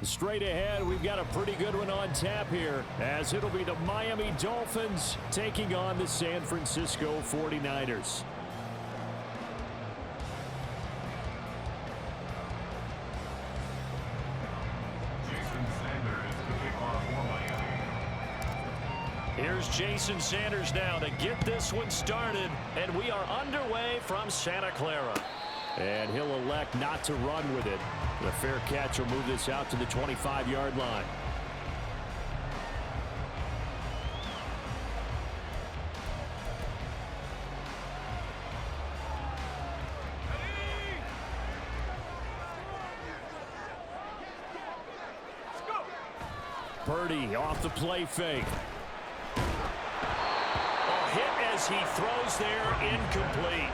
Straight ahead, we've got a pretty good one on tap here, as it'll be the Miami Dolphins taking on the San Francisco 49ers. Here's Jason Sanders now to get this one started, and we are underway from Santa Clara. And he'll elect not to run with it. The fair catch will move this out to the 25-yard line. Purdy off the play fake. A hit as he throws there, incomplete.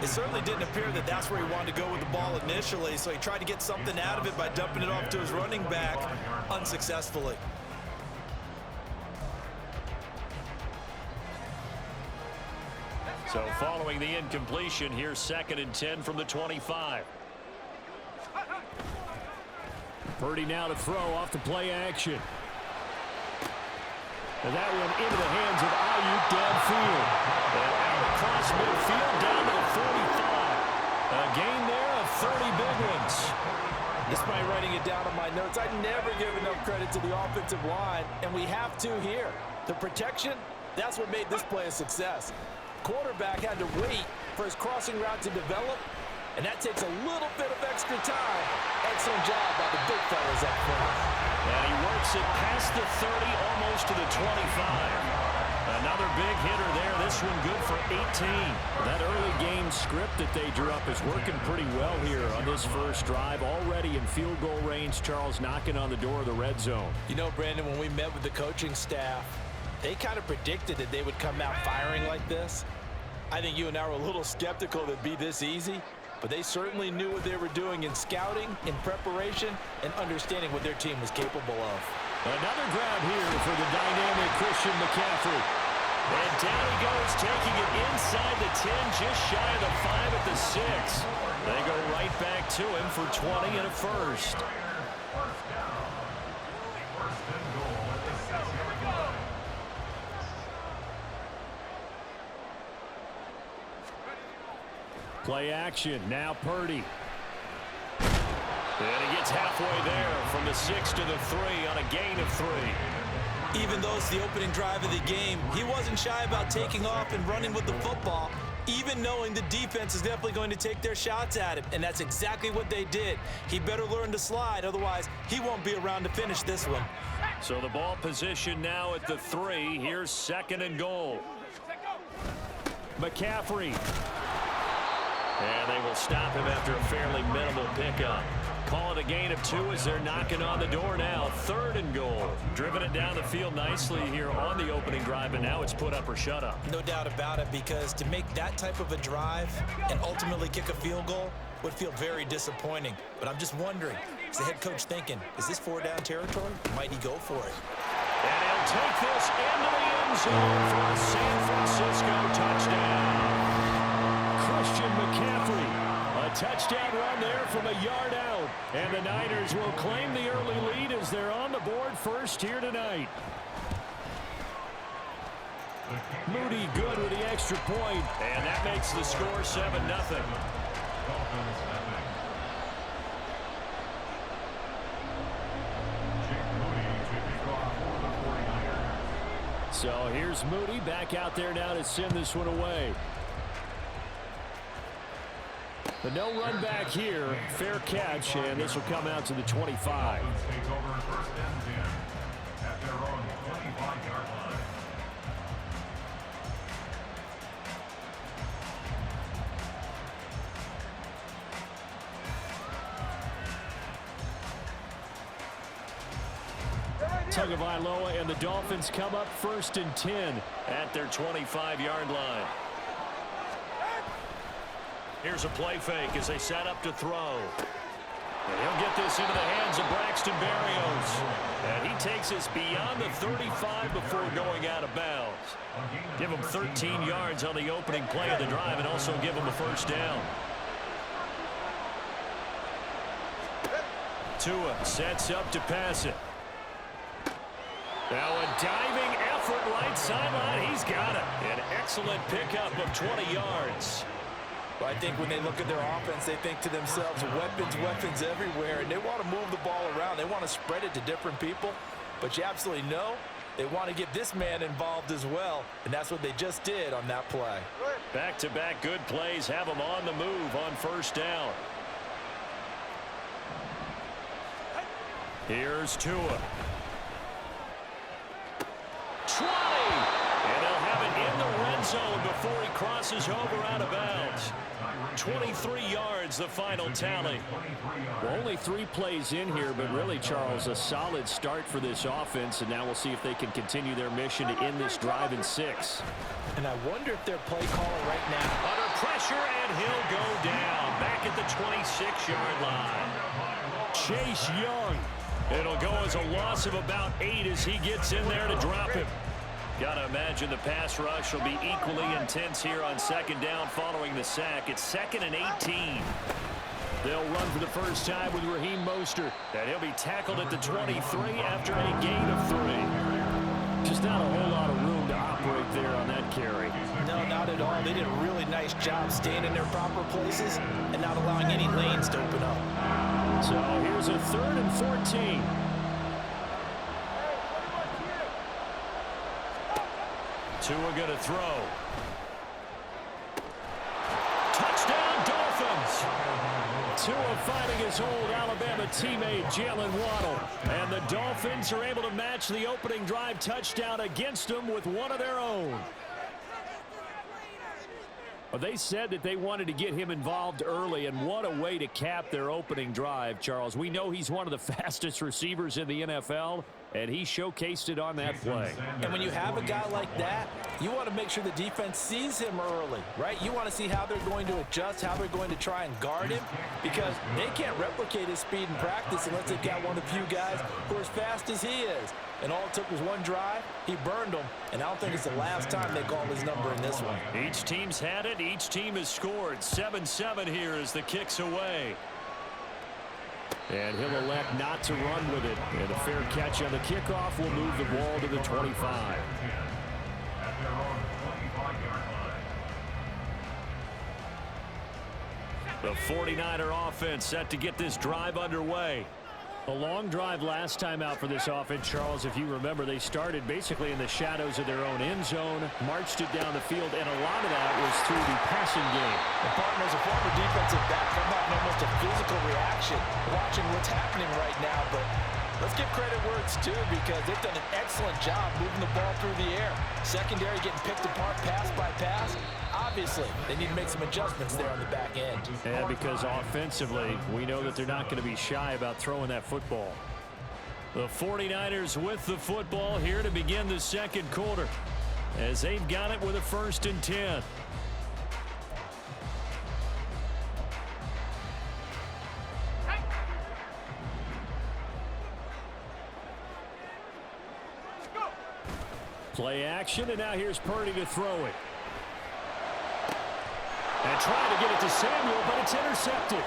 It certainly didn't appear that that's where he wanted to go with the ball initially, so he tried to get something out of it by dumping it off to his running back unsuccessfully. So following the incompletion, here's 2nd and 10 from the 25. Purdy now to throw off the play action. And that one into the hands of Ayuk downfield. And out across midfield down to the 45. A gain there of 30 big ones. Despite writing it down on my notes, I never give enough credit to the offensive line, and we have to here. The protection, that's what made this play a success. Quarterback had to wait for his crossing route to develop, and that takes a little bit of extra time. Excellent job by the big fellas up front. And he works it past the 30, almost to the 25. Another big hitter there. This one good for 18. That early game script that they drew up is working pretty well here on this first drive. Already in field goal range, Charles knocking on the door of the red zone. You know, Brandon, when we met with the coaching staff, they kind of predicted that they would come out firing like this. I think you and I were a little skeptical that it'd be this easy. But they certainly knew what they were doing in scouting, in preparation, and understanding what their team was capable of. Another grab here for the dynamic Christian McCaffrey. And down he goes, taking it inside the 10, just shy of the 5 at the 6. They go right back to him for 20 and a first. Play action, now Purdy. And he gets halfway there from the 6 to the 3 on a gain of 3. Even though it's the opening drive of the game, he wasn't shy about taking off and running with the football, even knowing the defense is definitely going to take their shots at him. And that's exactly what they did. He better learn to slide, otherwise he won't be around to finish this one. So the ball position now at the 3. Here's 2nd and goal. McCaffrey. And they will stop him after a fairly minimal pickup. Call it a gain of 2 as they're knocking on the door now. 3rd and goal. Driven it down the field nicely here on the opening drive, and now it's put up or shut up. No doubt about it, because to make that type of a drive and ultimately kick a field goal would feel very disappointing. But I'm just wondering, is the head coach thinking, is this 4-down territory? Might he go for it? And he'll take this into the end zone for a San Francisco touchdown. Christian McCaffrey, a touchdown run there from a yard out. And the Niners will claim the early lead as they're on the board first here tonight. Moody good with the extra point, and that makes the score 7-0. So here's Moody back out there now to send this one away. But no run back here. Fair catch, and this will come out to the 25. Tagovailoa and the Dolphins come up 1st and 10 at their 25-yard line. Here's a play fake as they set up to throw. And he'll get this into the hands of Braxton Berrios. And he takes us beyond the 35 before going out of bounds. Give him 13 yards on the opening play of the drive and also give him a first down. Tua sets up to pass it. Now a diving effort right sideline. He's got it. An excellent pickup of 20 yards. Well, I think when they look at their offense, they think to themselves, weapons everywhere, and they want to move the ball around. They want to spread it to different people, but you absolutely know they want to get this man involved as well, and that's what they just did on that play. Back-to-back good plays have him on the move on first down. Here's Tua. 20! And they'll have it in the red zone before he crosses over out of bounds. 23 yards, the final tally. Well, only 3 plays in here, but really, Charles, a solid start for this offense, and now we'll see if they can continue their mission to end this drive in 6. And I wonder if they're play calling right now. Under pressure, and he'll go down back at the 26-yard line. Chase Young. It'll go as a loss of about 8 as he gets in there to drop him. Gotta imagine the pass rush will be equally intense here on second down following the sack. It's 2nd and 18. They'll run for the first time with Raheem Mostert, and he'll be tackled at the 23 after a gain of 3. Just not a whole lot of room to operate there on that carry. No, not at all. They did a really nice job staying in their proper places and not allowing any lanes to open up. So here's a 3rd and 14. Tua going to throw. Touchdown, Dolphins! Tua fighting his old Alabama teammate, Jalen Waddle. And the Dolphins are able to match the opening drive touchdown against them with one of their own. Well, they said that they wanted to get him involved early, and what a way to cap their opening drive, Charles. We know he's one of the fastest receivers in the NFL, and he showcased it on that play. And when you have a guy like that, you want to make sure the defense sees him early, right? You want to see how they're going to adjust, how they're going to try and guard him, because they can't replicate his speed in practice unless they've got one of the few guys who are as fast as he is. And all it took was one drive. He burned them, and I don't think it's the last time they call his number in this one. Each team's had it. Each team has scored. 7-7 here as the kick's away. And he'll elect not to run with it. And a fair catch on the kickoff will move the ball to the 25. The 49er offense set to get this drive underway. A long drive last time out for this offense, Charles. If you remember, they started basically in the shadows of their own end zone, marched it down the field, and a lot of that was through the passing game. The partner's a former defensive back. I'm having almost a physical reaction watching what's happening right now, but let's give credit where it's due because they've done an excellent job moving the ball through the air. Secondary getting picked apart pass by pass. Obviously, they need to make some adjustments there on the back end. And because offensively, we know that they're not going to be shy about throwing that football. The 49ers with the football here to begin the second quarter as they've got it with a 1st and 10. Play action, and now here's Purdy to throw it. And trying to get it to Samuel, but it's intercepted.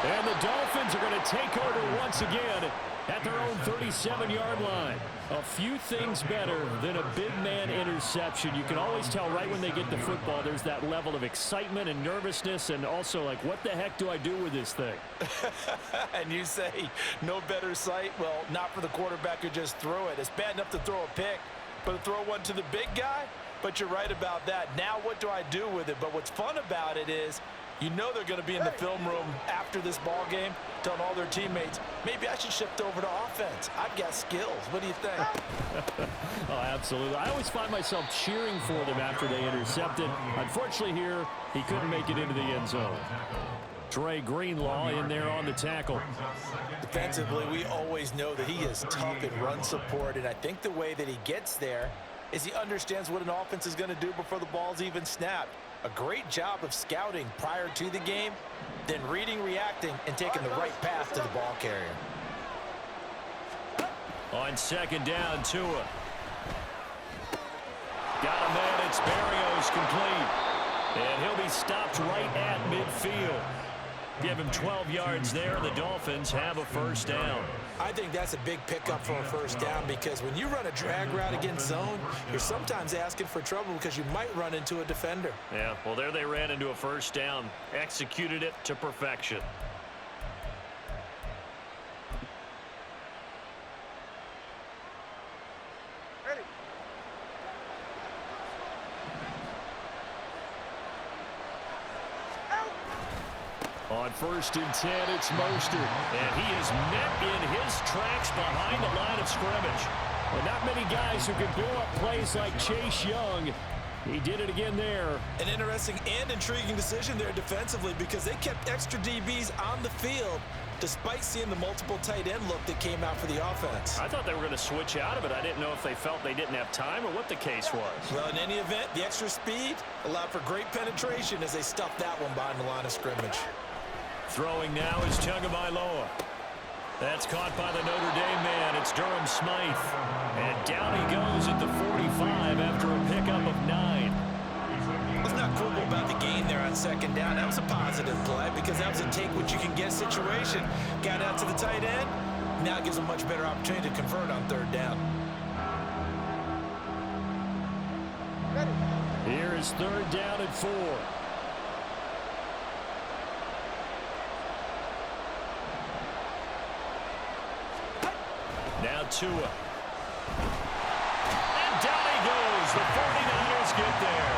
And the Dolphins are going to take over once again at their own 37-yard line. A few things better than a big man interception. You can always tell right when they get the football, there's that level of excitement and nervousness, and also like, what the heck do I do with this thing? And you say, no better sight? Well, not for the quarterback who just threw it. It's bad enough to throw a pick, but to throw one to the big guy? But you're right about that. Now what do I do with it? But what's fun about it is you know they're going to be in the film room after this ball game telling all their teammates, maybe I should shift over to offense. I've got skills. What do you think? Oh, absolutely. I always find myself cheering for them after they intercepted. Unfortunately here, he couldn't make it into the end zone. Trey Greenlaw in there on the tackle. Defensively, we always know that he is tough in run support, and I think the way that he gets there is he understands what an offense is going to do before the ball's even snapped. A great job of scouting prior to the game, then reading, reacting, and taking the right path to the ball carrier. On second down, Tua. Got a man, it's Berrios complete. And he'll be stopped right at midfield. Give him 12 yards there. The Dolphins have a first down. I think that's a big pickup for a first down because when you run a drag route against zone, you're sometimes asking for trouble because you might run into a defender. Yeah, well, there they ran into a first down. Executed it to perfection. On 1st and 10, it's Mostert. And he is met in his tracks behind the line of scrimmage. Well, not many guys who can blow up plays like Chase Young. He did it again there. An interesting and intriguing decision there defensively because they kept extra DBs on the field despite seeing the multiple tight end look that came out for the offense. I thought they were going to switch out of it. I didn't know if they felt they didn't have time or what the case was. Well, in any event, the extra speed allowed for great penetration as they stuffed that one behind the line of scrimmage. Throwing now is Tagovailoa. That's caught by the Notre Dame man. It's Durham Smythe. And down he goes at the 45 after a pickup of 9. Let's not quibble about the gain there on 2nd down. That was a positive play because that was a take-what-you-can-get situation. Got out to the tight end. Now it gives a much better opportunity to convert on 3rd down. Here is 3rd down and 4. Now Tua. And down he goes. The 49ers get there.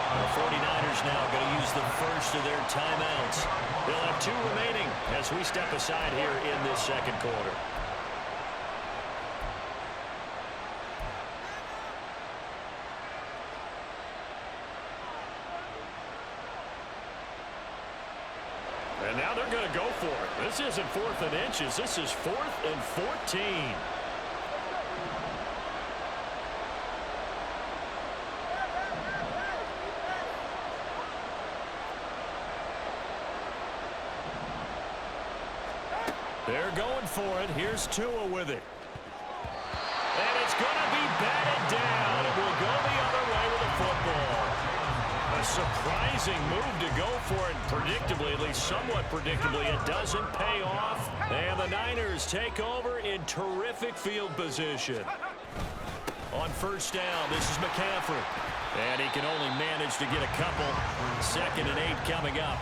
The 49ers now going to use the first of their timeouts. They'll have 2 remaining as we step aside here in this 2nd quarter. And now they're going to go for it. This isn't 4th and inches. This is 4th and 14. They're going for it. Here's Tua with it. And it's going to be batted down. It will go the other way with the football. A surprising move to go for it. Predictably, at least somewhat predictably, it doesn't pay off. And the Niners take over in terrific field position. On 1st down, this is McCaffrey. And he can only manage to get a couple. 2nd and 8 coming up.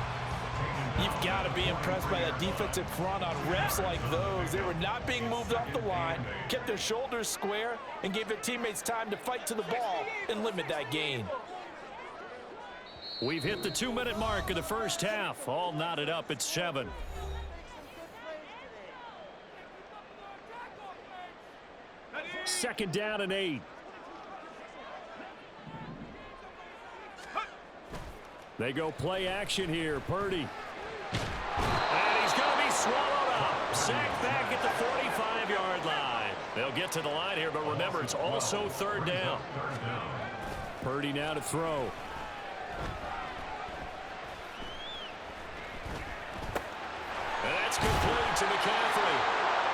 You've got to be impressed by that defensive front on reps like those. They were not being moved off the line, kept their shoulders square, and gave their teammates time to fight to the ball and limit that gain. We've hit the 2-minute mark of the first half. All knotted up at 7. Second down and 8. They go play action here. Purdy. And he's going to be swallowed up. Sacked back at the 45-yard line. They'll get to the line here, but remember, it's also 3rd down. Purdy now to throw. And that's complete to McCaffrey.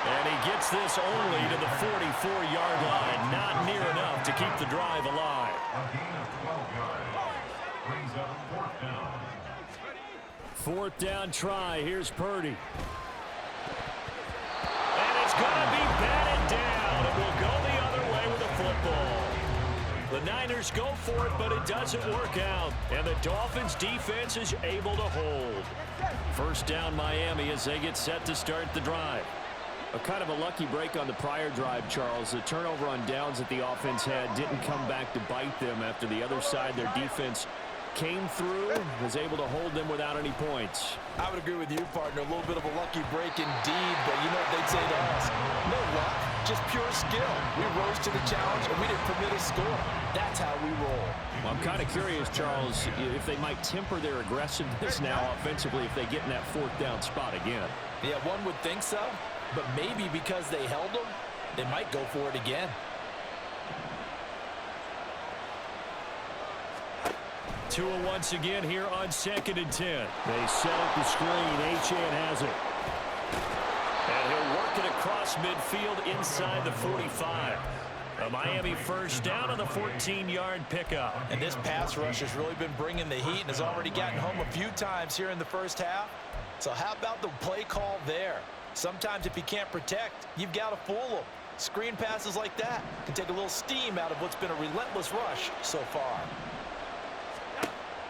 And he gets this only to the 44-yard line. Not near enough to keep the drive alive. A gain of 12 yards. Brings up 4th down. 4th down try. Here's Purdy. And it's going to be batted down. It will go the other way with the football. The Niners go for it, but it doesn't work out. And the Dolphins defense is able to hold. 1st down Miami as they get set to start the drive. A kind of a lucky break on the prior drive, Charles. The turnover on downs that the offense had didn't come back to bite them after the other side. Their defense came through, was able to hold them without any points. I would agree with you, partner. A little bit of a lucky break indeed, but you know what they'd say to us? No luck, just pure skill. We rose to the challenge, and we didn't permit a score. That's how we roll. Well, I'm kind of curious, Charles, if they might temper their aggressiveness now offensively if they get in that 4th down spot again. Yeah, one would think so, but maybe because they held them, they might go for it again. Tua once again here on 2nd and 10. They set up the screen. H2H has it. And he'll work it across midfield inside the 45. A Miami first down on the 14-yard pickup. And this pass rush has really been bringing the heat and has already gotten home a few times here in the first half. So how about the play call there? Sometimes if you can't protect, you've got to fool them. Screen passes like that can take a little steam out of what's been a relentless rush so far.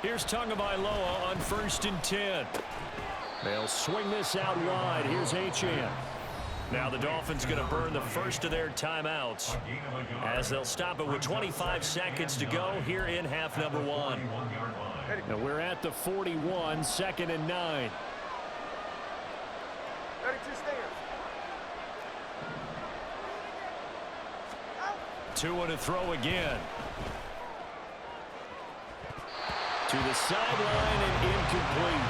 Here's Tagovailoa on 1st and 10. They'll swing this out wide. Here's HN. Now the Dolphins going to burn the first of their timeouts as they'll stop it with 25 seconds to go here in half number 1. And we're at the 41, 2nd and 9. 32 stairs. Tua to throw again. To the sideline and incomplete.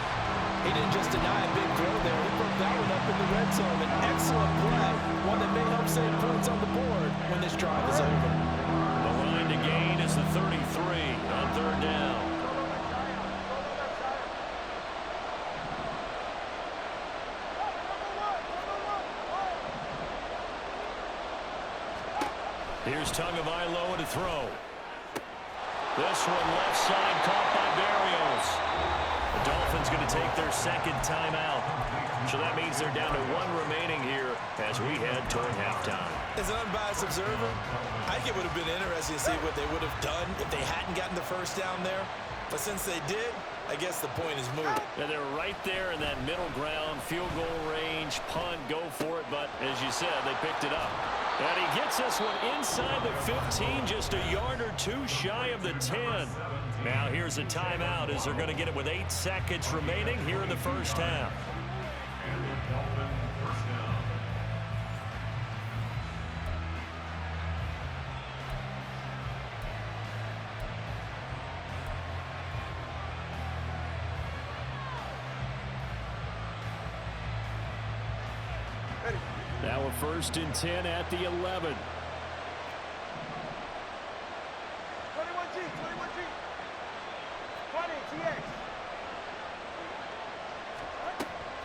He didn't just deny a big throw there. He broke that one up in the red zone. An excellent play. One that may help save points on the board when this drive is over. The line to gain is the 33 on 3rd down. Here's Tagovailoa to throw. This one left side caught by Berrios. The Dolphins going to take their 2nd timeout. So that means they're down to 1 remaining here as we head toward halftime. As an unbiased observer, I think it would have been interesting to see what they would have done if they hadn't gotten the first down there. But since they did, I guess the point is moved. Yeah, they're right there in that middle ground, field goal range, punt, go for it. But as you said, they picked it up. And he gets this one inside the 15, just a yard or 2 shy of the 10. Now here's a timeout as they're going to get it with 8 seconds remaining here in the first half. Now a 1st and 10 at the 11. 21G, 21G. 20, TX.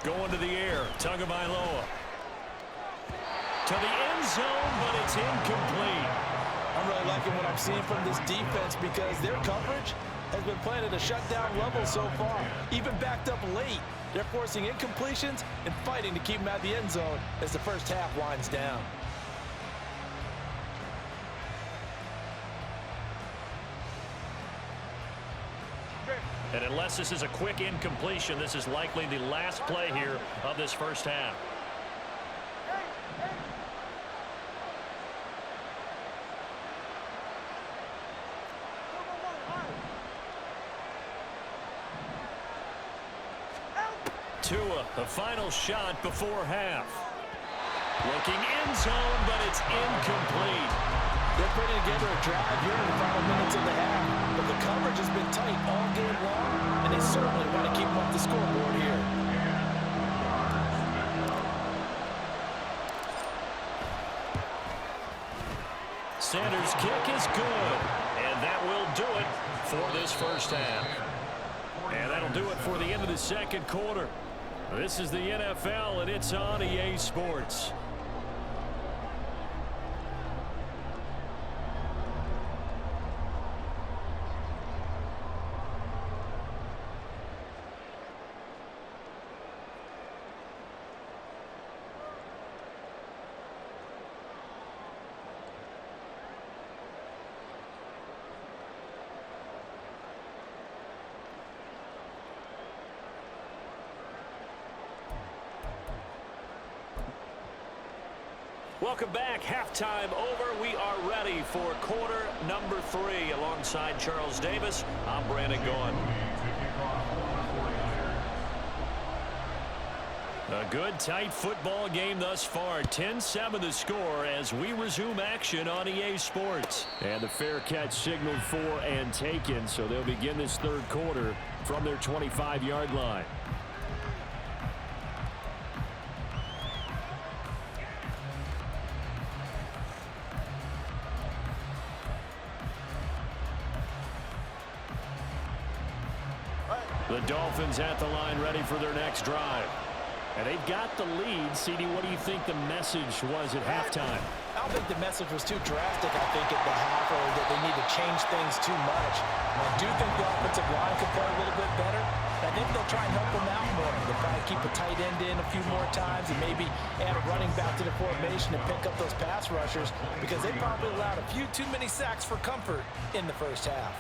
Going to the air, Tagovailoa. To the end zone, but it's incomplete. I'm really liking what I'm seeing from this defense because their coverage has been playing at a shutdown level so far. Even backed up late, they're forcing incompletions and fighting to keep them out of the end zone as the first half winds down. And unless this is a quick incompletion, this is likely the last play here of this first half. Tua, a final shot before half. Looking end zone, but it's incomplete. They're putting together a drive here in the final minutes of the half, but the coverage has been tight all game long, and they certainly want to keep them up the scoreboard here. Sanders' kick is good, and that will do it for this first half. And that'll do it for the end of the second quarter. This is the NFL, and it's on EA Sports. Welcome back. Halftime over. We are ready for quarter number 3. Alongside Charles Davis, I'm Brandon Gaughan. A good, tight football game thus far. 10-7 the score as we resume action on EA Sports. And the fair catch signaled for and taken, so they'll begin this third quarter from their 25-yard line. The Dolphins at the line ready for their next drive. And they've got the lead. CD, what do you think the message was at halftime? I don't think the message was too drastic, I think, at the half, or that they need to change things too much. I do think the offensive line could play a little bit better. I think they'll try and help them out more. They'll probably keep a tight end in a few more times and maybe add a running back to the formation and pick up those pass rushers, because they probably allowed a few too many sacks for comfort in the first half.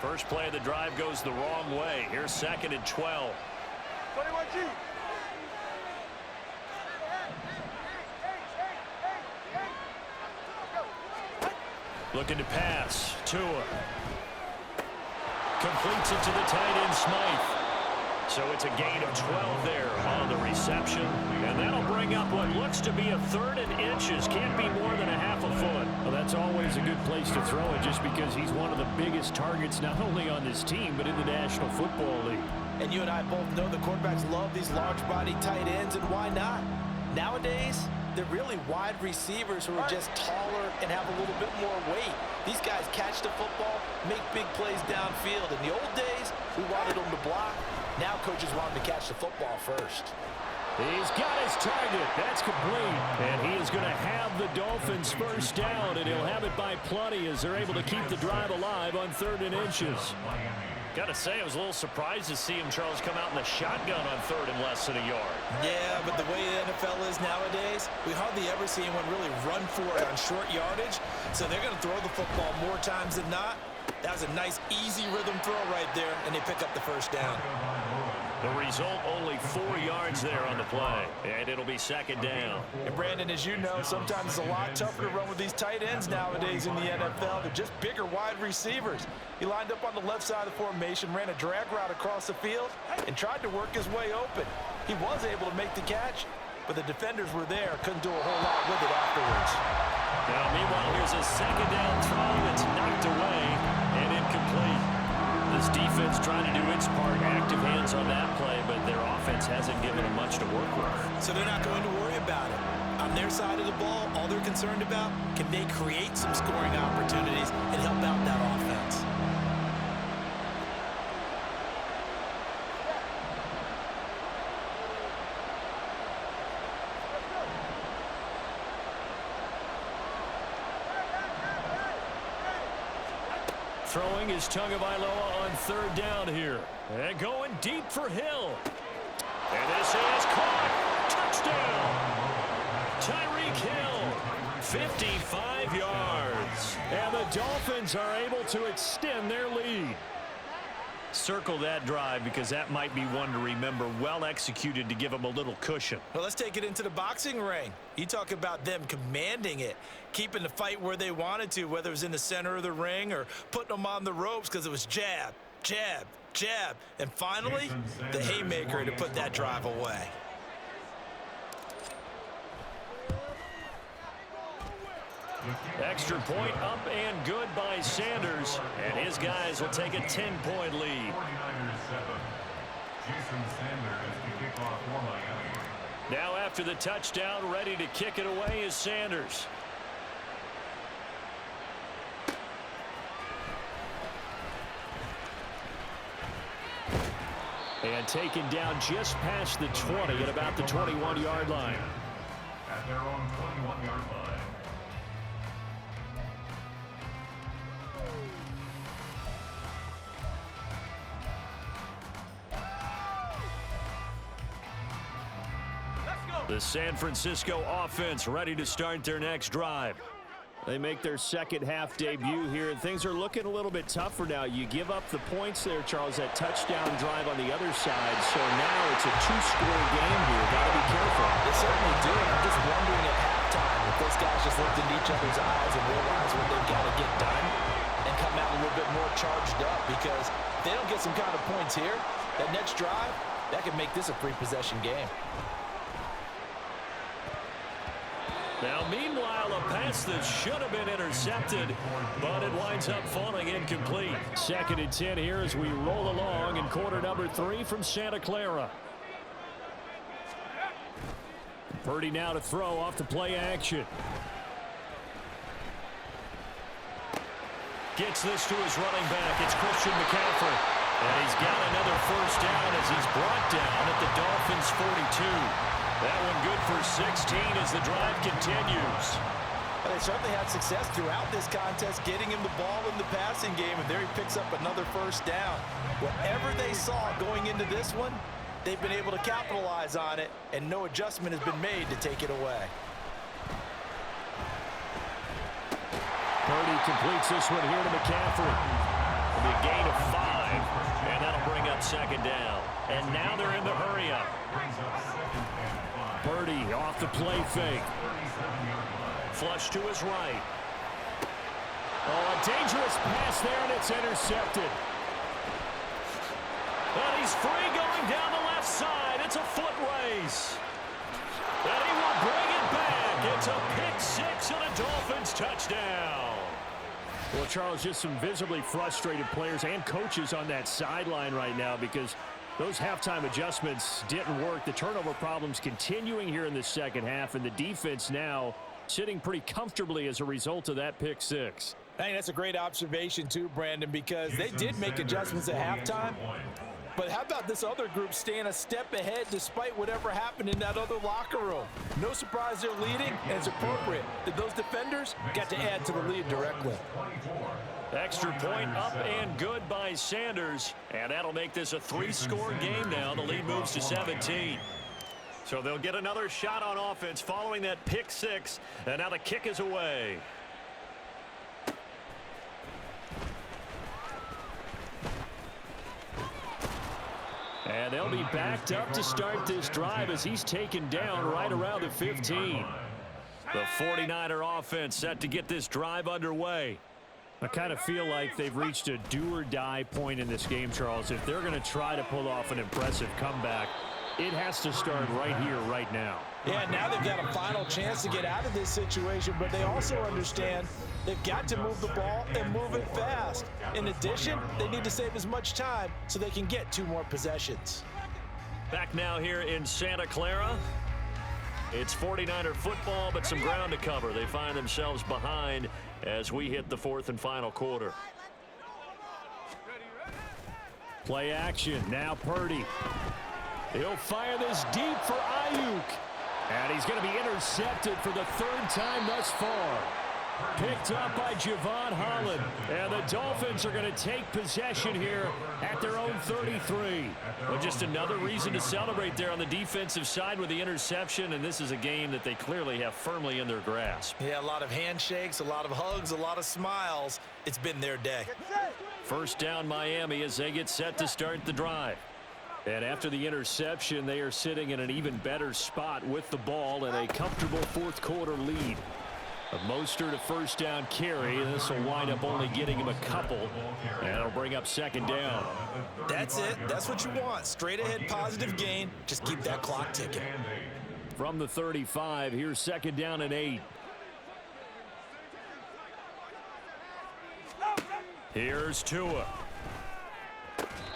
First play of the drive goes the wrong way. Here's 2nd and 12. 21G. Looking to pass. Tua. Completes it to the tight end, Smythe. So it's a gain of 12 there on the reception. And that'll bring up what looks to be a 3rd and inches. Can't be more than a half a foot. Well, that's always a good place to throw it, just because he's one of the biggest targets not only on this team, but in the National Football League. And you and I both know the quarterbacks love these large-body tight ends, and why not? Nowadays, they're really wide receivers who are just taller and have a little bit more weight. These guys catch the football, make big plays downfield. In the old days, we wanted them to block. Now coaches want them to catch the football first. He's got his target. That's complete. And he is going to have the Dolphins first down, and he'll have it by plenty as they're able to keep the drive alive on 3rd and inches. Got to say, I was a little surprised to see him, Charles, come out in the shotgun on 3rd and less than a yard. Yeah, but the way the NFL is nowadays, we hardly ever see anyone really run for it on short yardage. So they're going to throw the football more times than not. That was a nice, easy rhythm throw right there, and they pick up the first down. The result, only 4 yards there on the play, and it'll be 2nd down. And Brandon, as you know, sometimes it's a lot tougher to run with these tight ends nowadays in the NFL. They're just bigger wide receivers. He lined up on the left side of the formation, ran a drag route across the field, and tried to work his way open. He was able to make the catch, but the defenders were there, couldn't do a whole lot with it afterwards. Now, meanwhile, here's a 2nd down throw that's knocked away and incomplete. This defense trying to do its part, active hands on that play, but their offense hasn't given them much to work with. So they're not going to worry about it. On their side of the ball, all they're concerned about, can they create some scoring opportunities and help out that offense? Throwing is Tagovailoa on 3rd down here. And going deep for Hill. And this is caught. Touchdown. Tyreek Hill. 55 yards. And the Dolphins are able to extend their lead. Circle that drive, because that might be one to remember. Well executed to give them a little cushion. Well, let's take it into the boxing ring. You talk about them commanding it, keeping the fight where they wanted to, whether it was in the center of the ring or putting them on the ropes, because it was jab, jab, jab, and finally, the haymaker to put that drive away. Extra point up and good by Sanders, and his guys will take a 10-point lead. Now after the touchdown, ready to kick it away is Sanders. And taken down just past the 20 at about the 21-yard line. At their own 21-yard line. The San Francisco offense ready to start their next drive. They make their second half debut here, and things are looking a little bit tougher now. You give up the points there, Charles, that touchdown drive on the other side. So now it's a 2-score game here. Got to be careful. They certainly do. I'm just wondering at halftime if those guys just looked into each other's eyes and realize what they've got to get done and come out a little bit more charged up, because if they don't get some kind of points here, that next drive, that could make this a 3-possession game. Now, meanwhile, a pass that should have been intercepted, but it winds up falling incomplete. 2nd and 10 here as we roll along in quarter number 3 from Santa Clara. Purdy now to throw off the play action. Gets this to his running back. It's Christian McCaffrey. And he's got another first down as he's brought down at the Dolphins' 42. That one good for 16 as the drive continues. Well, they certainly had success throughout this contest getting him the ball in the passing game, and there he picks up another first down. Whatever they saw going into this one, they've been able to capitalize on it, and no adjustment has been made to take it away. Purdy completes this one here to McCaffrey. It'll be a gain of 5, and that'll bring up second down. And now they're in the hurry-up. Purdy off the play fake. Flush to his right. Oh, a dangerous pass there, and it's intercepted. And he's free going down the left side. It's a foot race. And he will bring it back. It's a pick 6 and a Dolphins touchdown. Well, Charles, just some visibly frustrated players and coaches on that sideline right now because those halftime adjustments didn't work. The turnover problems continuing here in the second half, and the defense now sitting pretty comfortably as a result of that pick 6. I think that's a great observation too, Brandon, because they did make adjustments at halftime. But how about this other group staying a step ahead despite whatever happened in that other locker room? No surprise they're leading, and it's appropriate that those defenders got to add to the lead directly. Extra point up and good by Sanders, and that'll make this a 3-score game now. The lead moves to 17. So they'll get another shot on offense following that pick 6, and now the kick is away. And they'll be backed up to start this drive as he's taken down right around the 15. The 49er offense set to get this drive underway. I kind of feel like they've reached a do-or-die point in this game, Charles. If they're going to try to pull off an impressive comeback, it has to start right here, right now. Yeah, now they've got a final chance to get out of this situation, but they also understand they've got to move the ball and move it fast. In addition, they need to save as much time so they can get 2 more possessions. Back now here in Santa Clara. It's 49er football, but some ground to cover. They find themselves behind as we hit the 4th and final quarter. Play action. Now Purdy. He'll fire this deep for Ayuk. And he's going to be intercepted for the 3rd time thus far. Picked up by Javon Holland. And the Dolphins are going to take possession here at their own 33. Well, just another reason to celebrate there on the defensive side with the interception. And this is a game that they clearly have firmly in their grasp. Yeah, a lot of handshakes, a lot of hugs, a lot of smiles. It's been their day. First down Miami as they get set to start the drive. And after the interception, they are sitting in an even better spot with the ball and a comfortable 4th quarter lead. A Mostert, a first down carry. This will wind up only getting him a couple, and it'll bring up second down. That's it. That's what you want. Straight ahead positive gain. Just keep that clock ticking. From the 35, here's second down and 8. Here's Tua.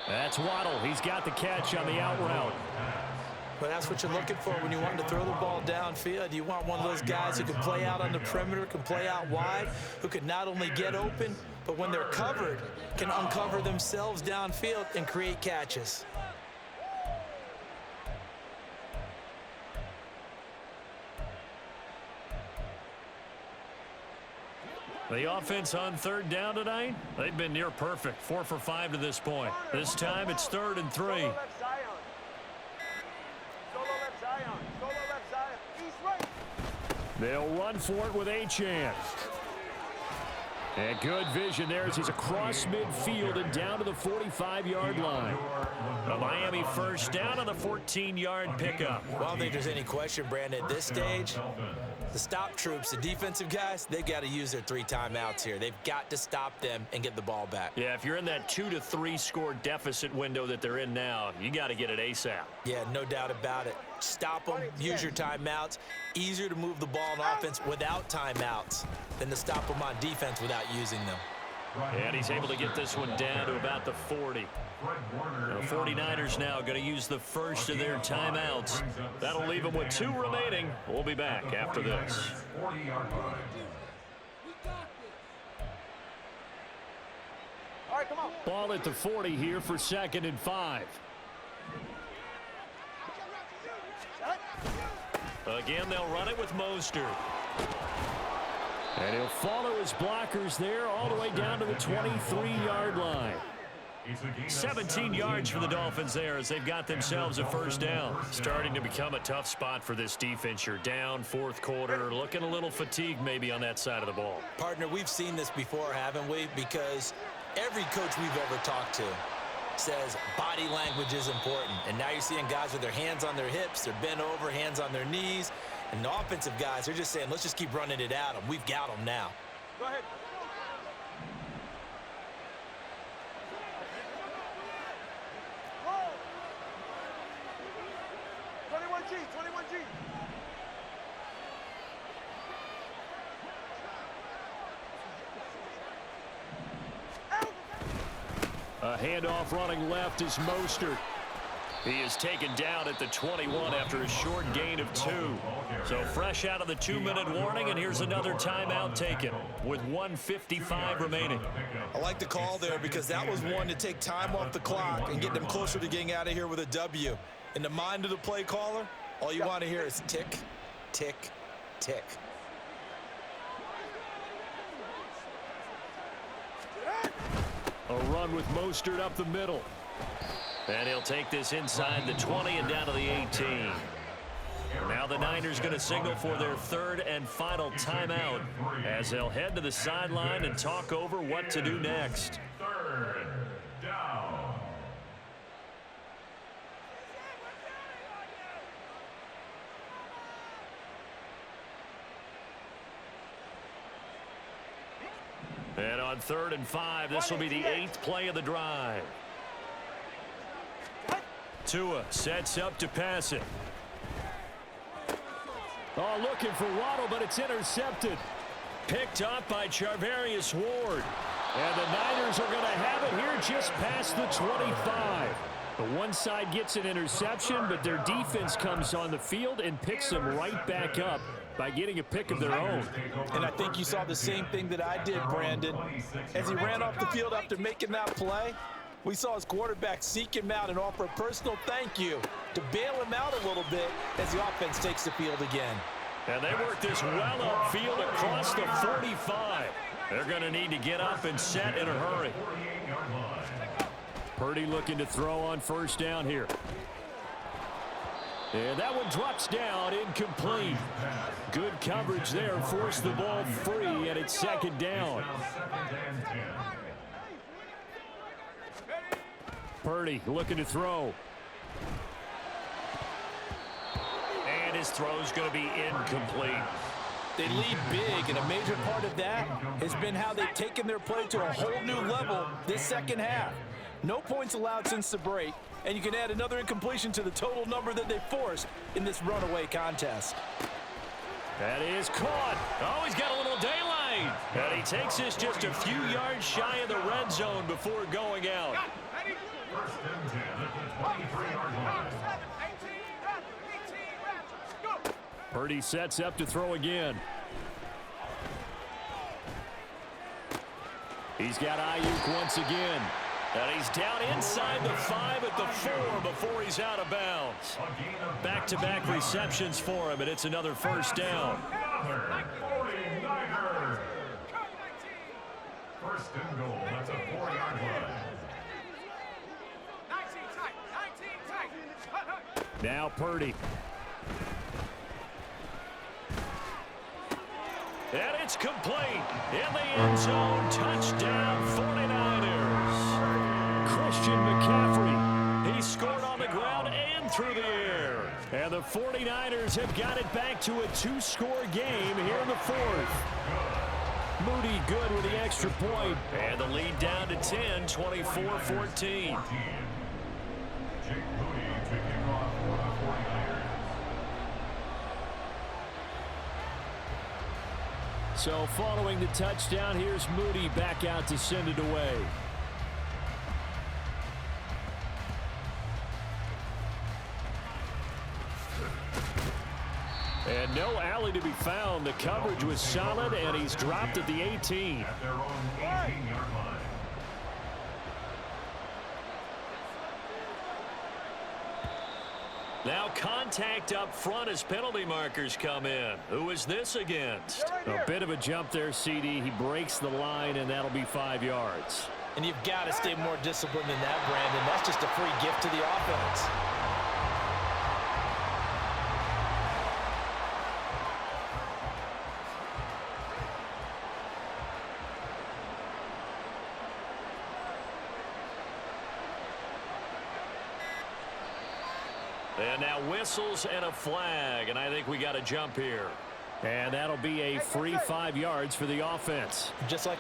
That's Waddle. He's got the catch on the out route. But that's what you're looking for when you want to throw the ball downfield. You want one of those guys who can play out on the perimeter, can play out wide, who can not only get open, but when they're covered, can uncover themselves downfield and create catches. The offense on 3rd down tonight, they've been near perfect. 4 for 5 to this point. This time it's 3rd and 3. They'll run for it with Achane. And good vision there as he's across midfield and down to the 45-yard line. A Miami first down on the 14-yard pickup. Well, I don't think there's any question, Brandon, at this stage, the stop troops, the defensive guys, they've got to use their 3 timeouts here. They've got to stop them and get the ball back. Yeah, if you're in that 2 to 3 score deficit window that they're in now, you got to get it ASAP. Yeah, no doubt about it. Stop them, use your timeouts. Easier to move the ball on offense without timeouts than to stop them on defense without using them. And he's able to get this one down to about the 40. The 49ers now going to use the first of their timeouts. That'll leave them with 2 remaining. We'll be back after this. right, come on. Ball at the 40 here for 2nd and 5. Again, they'll run it with Mostert. And he'll follow his blockers there all the way down to the 23-yard line. 17 yards for the Dolphins there as they've got themselves a first down. Starting to become a tough spot for this defense. You're down, 4th quarter, looking a little fatigued maybe on that side of the ball. Partner, we've seen this before, haven't we? Because every coach we've ever talked to says body language is important. And now you're seeing guys with their hands on their hips, they're bent over, hands on their knees. And the offensive guys, they're just saying, let's just keep running it at them. We've got them now. Go ahead. Whoa. 21G, 21G. A handoff running left is Mostert. He is taken down at the 21 after a short gain of 2. So fresh out of the 2-minute warning, and here's another timeout taken with 1:55 remaining. I like the call there because that was one to take time off the clock and get them closer to getting out of here with a W. In the mind of the play caller, all you want to hear is tick, tick, tick. A run with Mostert up the middle. And he'll take this inside the 20 and down to the 18. Now the Niners going to signal for their 3rd and final timeout as they'll head to the sideline and talk over what to do next. 3rd down. And on 3rd and 5, this will be the 8th play of the drive. Tua sets up to pass it. Oh, looking for Waddle, but it's intercepted. Picked up by Charvarius Ward. And the Niners are going to have it here just past the 25. The one side gets an interception, but their defense comes on the field and picks them right back up by getting a pick of their own. And I think you saw the same thing that I did, Brandon. As he ran off the field after making that play, we saw his quarterback seek him out and offer a personal thank you to bail him out a little bit as the offense takes the field again. And they work this well upfield across the 45. They're going to need to get up and set in a hurry. Purdy looking to throw on 1st down here. And that one drops down, incomplete. Good coverage there, forced the ball free, and it's 2nd down. Purdy looking to throw. And his throw's going to be incomplete. They lead big, and a major part of that has been how they've taken their play to a whole new level this 2nd half. No points allowed since the break, and you can add another incompletion to the total number that they forced in this runaway contest. That is caught. Oh, he's got a little daylight. And he takes this just a few yards shy of the red zone before going out. 1st and 10 at the 23-yard line. Purdy sets up to throw again. He's got Ayuk once again. And he's down inside the 5 at the 4 before he's out of bounds. Back-to-back receptions for him, and it's another 1st down. 49ers. 1st and goal. That's a 4-yard line. Now Purdy. And it's complete. In the end zone, touchdown 49ers. Christian McCaffrey. He scored on the ground and through the air. And the 49ers have got it back to a 2-score game here in the 4th. Moody good with the extra point. And the lead down to 10, 24-14. Jake Moody kicking off for the 49ers. So following the touchdown, here's Moody back out to send it away. And no alley to be found. The coverage was solid, and he's dropped at the 18. At their own 18-yard line. Now contact up front as penalty markers come in. Who is this against? A bit of a jump there, CD. He breaks the line, and that'll be 5 yards. And you've got to stay more disciplined than that, Brandon. That's just a free gift to the offense. And now whistles and a flag, and I think we got a jump here. And that'll be a free 5 yards for the offense. Just like